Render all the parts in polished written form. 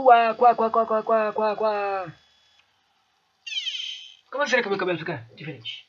Quá, quá, quá, quá, quá, quá, quá, quá. Como será que o meu cabelo fica diferente?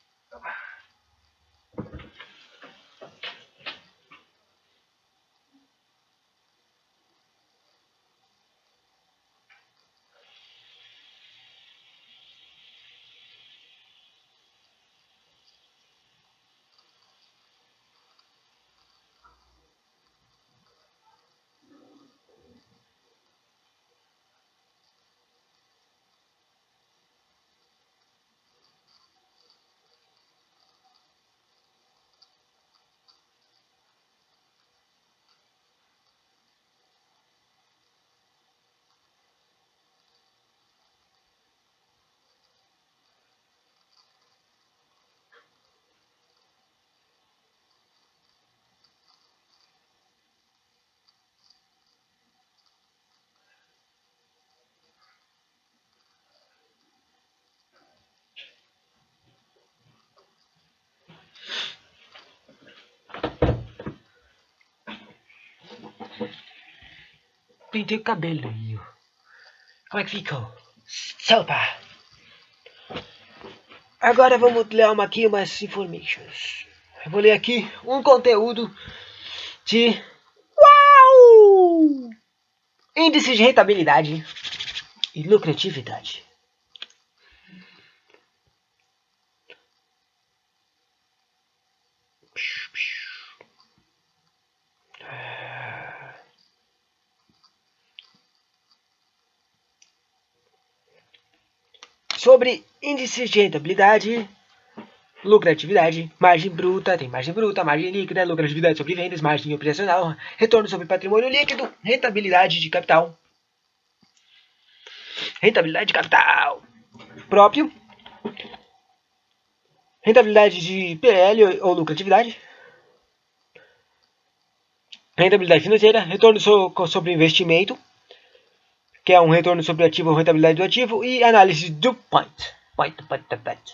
Pintei o cabelo. Como é que ficou? Sopa! Agora vamos ler aqui umas informações. Eu vou ler aqui um conteúdo de Uau! Índice de rentabilidade e lucratividade. Sobre índices de rentabilidade, lucratividade, margem bruta, tem margem bruta, margem líquida, lucratividade sobre vendas, margem operacional, retorno sobre patrimônio líquido, rentabilidade de capital. Rentabilidade de capital próprio, rentabilidade de PL ou lucratividade, rentabilidade financeira, retorno sobre investimento, que é um retorno sobre ativo ou rentabilidade do ativo, e análise do point.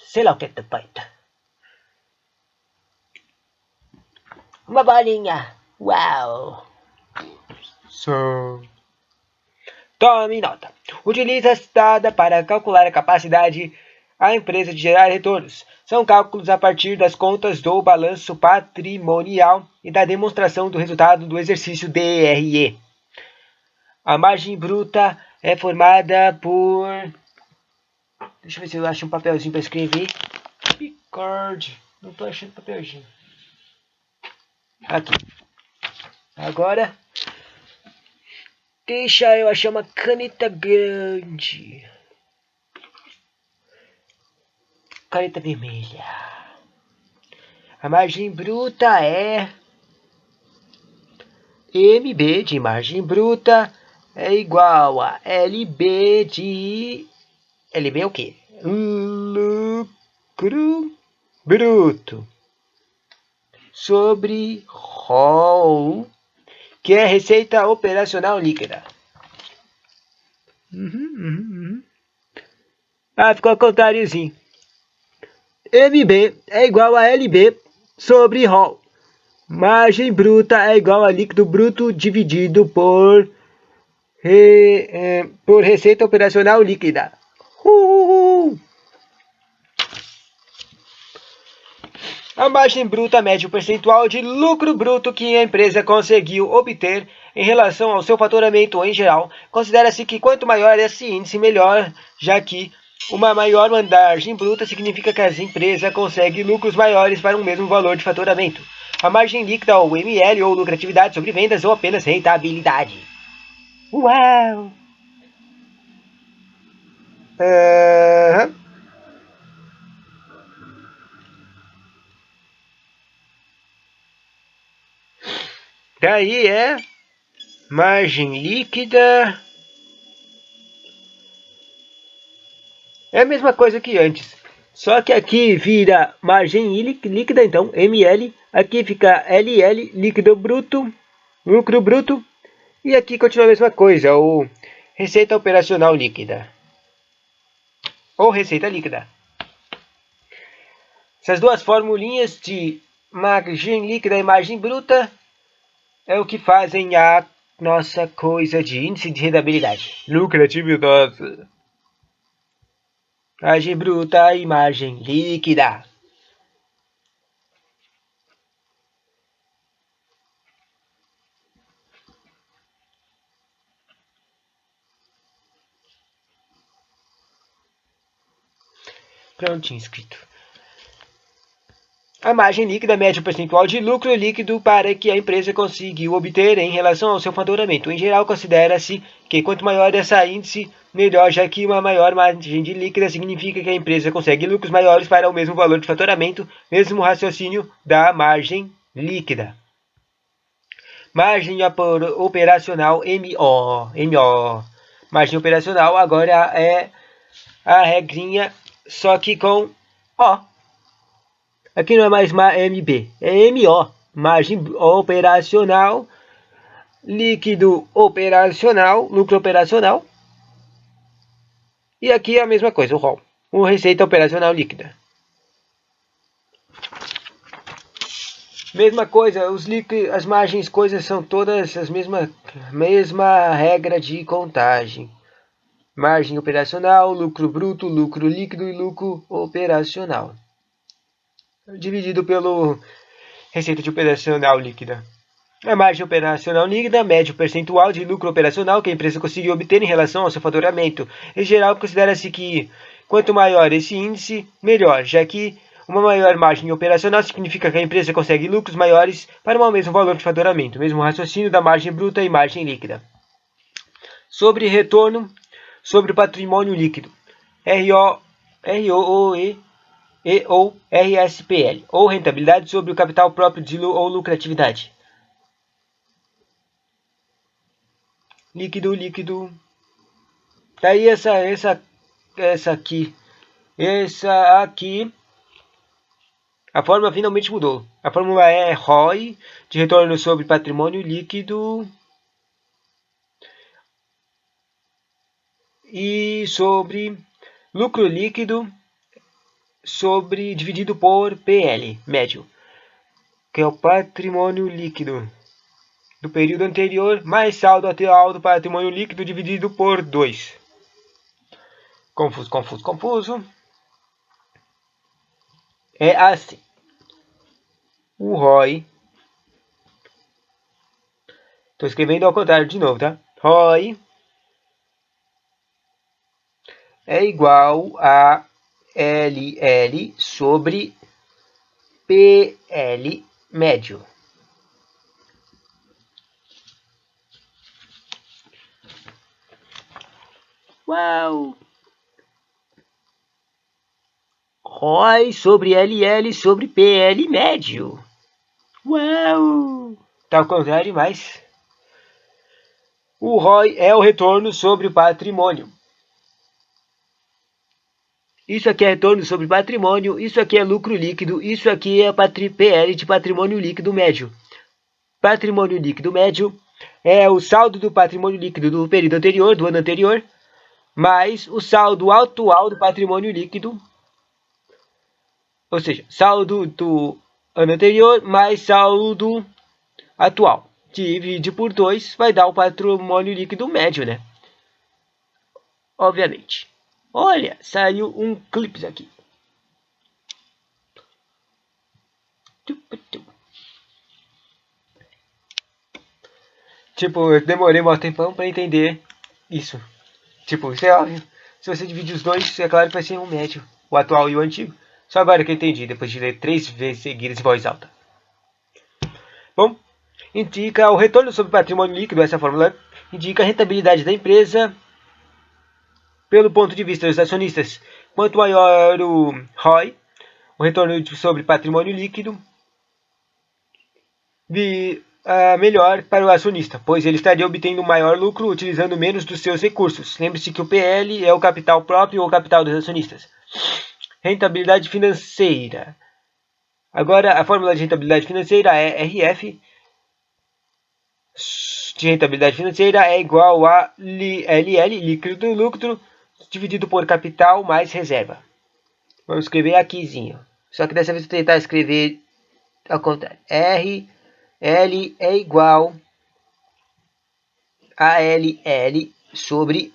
Sei lá o que é do point. Uma bolinha. Uau. Tome nota. Utiliza-se dada para calcular a capacidade da empresa de gerar retornos. São cálculos a partir das contas do balanço patrimonial e da demonstração do resultado do exercício DRE. A margem bruta é formada por... Deixa eu ver se eu acho um papelzinho para escrever. Picard. Não estou achando papelzinho. Aqui. Agora, deixa eu achar uma caneta grande. Caneta vermelha. A margem bruta é... MB de margem bruta é igual a LB de... LB é o quê? Lucro bruto sobre ROL, que é receita operacional líquida. Ah, ficou ao contráriozinho. MB é igual a LB sobre ROL. Margem bruta é igual a líquido bruto dividido por receita operacional líquida. A margem bruta mede o percentual de lucro bruto que a empresa conseguiu obter em relação ao seu faturamento em geral. Considera-se que quanto maior esse índice, melhor, já que uma maior margem bruta significa que a empresa consegue lucros maiores para um mesmo valor de faturamento. A margem líquida, ou ML, ou lucratividade sobre vendas, ou apenas rentabilidade. Uau! Daí é margem líquida. É a mesma coisa que antes. Só que aqui vira margem líquida, então, ML. Aqui fica LL, líquido bruto, lucro bruto. E aqui continua a mesma coisa, ou receita operacional líquida. Ou receita líquida. Essas duas formulinhas de margem líquida e margem bruta é o que fazem a nossa coisa de índice de rentabilidade. Lucratividade. Margem bruta e margem líquida. Prontinho escrito. A margem líquida mede o percentual de lucro líquido para que a empresa conseguiu obter em relação ao seu faturamento. Em geral, considera-se que quanto maior essa índice, melhor, já que uma maior margem de líquida significa que a empresa consegue lucros maiores para o mesmo valor de faturamento, mesmo raciocínio da margem líquida. Margem operacional MO. Margem operacional agora é a regrinha, só que com O. Aqui não é mais MB, é MO. Margem operacional, líquido operacional, lucro operacional. E aqui é a mesma coisa, o ROL. O receita operacional líquida. Mesma coisa, as margens, coisas são todas as mesma regra de contagem. Margem operacional, lucro bruto, lucro líquido e lucro operacional. Dividido pelo receita de operacional líquida. A margem operacional líquida mede o percentual de lucro operacional que a empresa conseguiu obter em relação ao seu faturamento. Em geral, considera-se que quanto maior esse índice, melhor, já que uma maior margem operacional significa que a empresa consegue lucros maiores para o mesmo valor de faturamento, mesmo raciocínio da margem bruta e margem líquida. Sobre retorno sobre o patrimônio líquido, ROE ou RSPL, ou rentabilidade sobre o capital próprio ou lucratividade. Líquido. Daí essa aqui, a fórmula finalmente mudou. A fórmula é ROI, de retorno sobre patrimônio líquido, e sobre lucro líquido dividido por PL, médio, que é o patrimônio líquido do período anterior, mais saldo atual do patrimônio líquido dividido por 2. Confuso. É assim. O ROI. Estou escrevendo ao contrário de novo, tá? ROI é igual a LL sobre PL médio. Uau! ROI sobre LL sobre PL médio. Uau! Tá ao contrário, mas o ROI é o retorno sobre o patrimônio. Isso aqui é retorno sobre patrimônio, isso aqui é lucro líquido, isso aqui é PL de patrimônio líquido médio. Patrimônio líquido médio é o saldo do patrimônio líquido do período anterior, do ano anterior, mais o saldo atual do patrimônio líquido, ou seja, saldo do ano anterior mais saldo atual. Divide por 2 vai dar o patrimônio líquido médio, né? Obviamente. Olha, saiu um clipe aqui. Tipo, eu demorei um tempão pra entender isso. Tipo, isso é óbvio. Se você dividir os dois, é claro que vai ser um médio. O atual e o antigo. Só agora que eu entendi, depois de ler 3 vezes seguidas em voz alta. Bom, indica o retorno sobre patrimônio líquido, essa fórmula indica a rentabilidade da empresa pelo ponto de vista dos acionistas. Quanto maior o ROI, o retorno sobre patrimônio líquido, melhor para o acionista, pois ele estaria obtendo maior lucro utilizando menos dos seus recursos. Lembre-se que o PL é o capital próprio ou capital dos acionistas. Rentabilidade financeira. Agora, a fórmula de rentabilidade financeira é RF de rentabilidade financeira é igual a LL, líquido do lucro, dividido por capital mais reserva. Vamos escrever aquizinho. Só que dessa vez eu vou tentar escrever ao contrário. RL é igual ALL sobre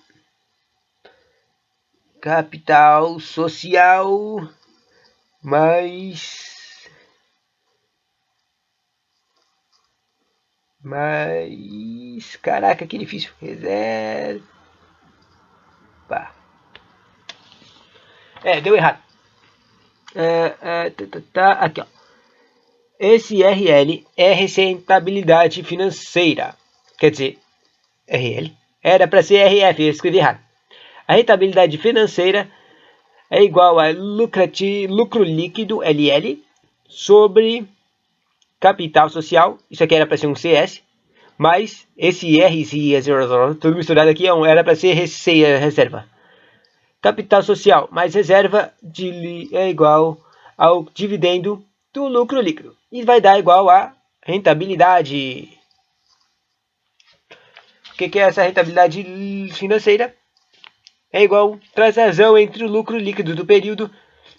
capital social mais caraca, que difícil. Reserva. Deu errado. Aqui, ó. Esse RL é rentabilidade financeira. Quer dizer, RL era para ser RF, eu escrevi errado. A rentabilidade financeira é igual a lucro líquido, LL, sobre capital social. Isso aqui era para ser um CS, mas esse R, tudo misturado aqui, era para ser reserva. Capital social mais reserva é igual ao dividendo do lucro líquido. E vai dar igual a rentabilidade. O que é essa rentabilidade financeira? É igual a transação entre o lucro líquido do período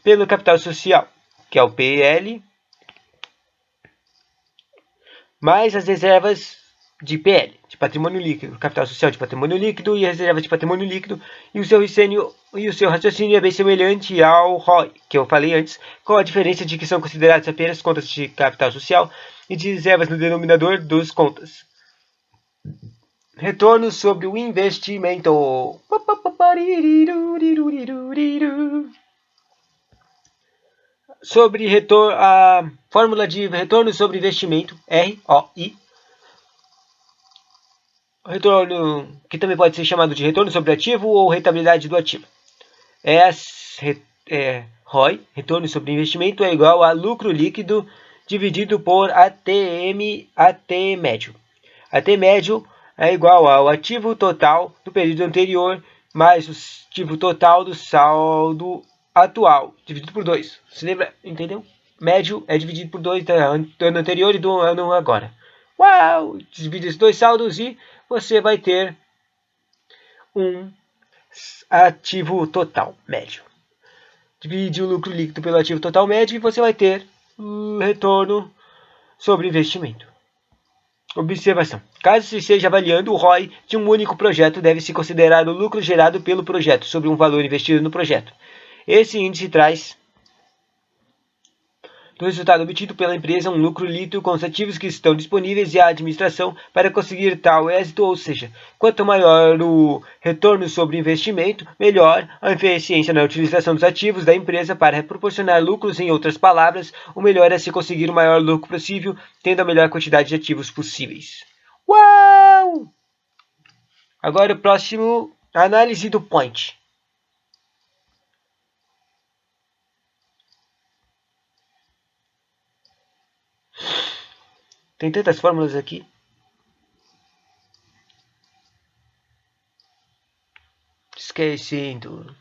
pelo capital social, que é o PL, mais as reservas de PL, de patrimônio líquido, capital social de patrimônio líquido e reserva de patrimônio líquido, e o seu raciocínio é bem semelhante ao ROI, que eu falei antes, com a diferença de que são consideradas apenas contas de capital social e de reservas no denominador dos contas. Retorno sobre o investimento. Sobre a fórmula de retorno sobre investimento, ROI. Retorno, que também pode ser chamado de retorno sobre ativo ou rentabilidade do ativo. ROI, retorno sobre investimento, é igual a lucro líquido dividido por AT médio. AT médio é igual ao ativo total do período anterior mais o ativo total do saldo atual, dividido por 2. Você lembra? Entendeu? Médio é dividido por 2 do ano anterior e do ano agora. Uau! Divide esses dois saldos e você vai ter um ativo total médio. Divide o lucro líquido pelo ativo total médio e você vai ter retorno sobre investimento. Observação. Caso se esteja avaliando o ROI de um único projeto, deve-se considerar o lucro gerado pelo projeto sobre um valor investido no projeto. Esse índice traz do resultado obtido pela empresa um lucro líquido com os ativos que estão disponíveis e a administração para conseguir tal êxito, ou seja, quanto maior o retorno sobre investimento, melhor a eficiência na utilização dos ativos da empresa para proporcionar lucros. Em outras palavras, o melhor é se conseguir o maior lucro possível, tendo a melhor quantidade de ativos possíveis. Uau! Agora o próximo, análise do point. Tem tantas fórmulas aqui. Esquecendo.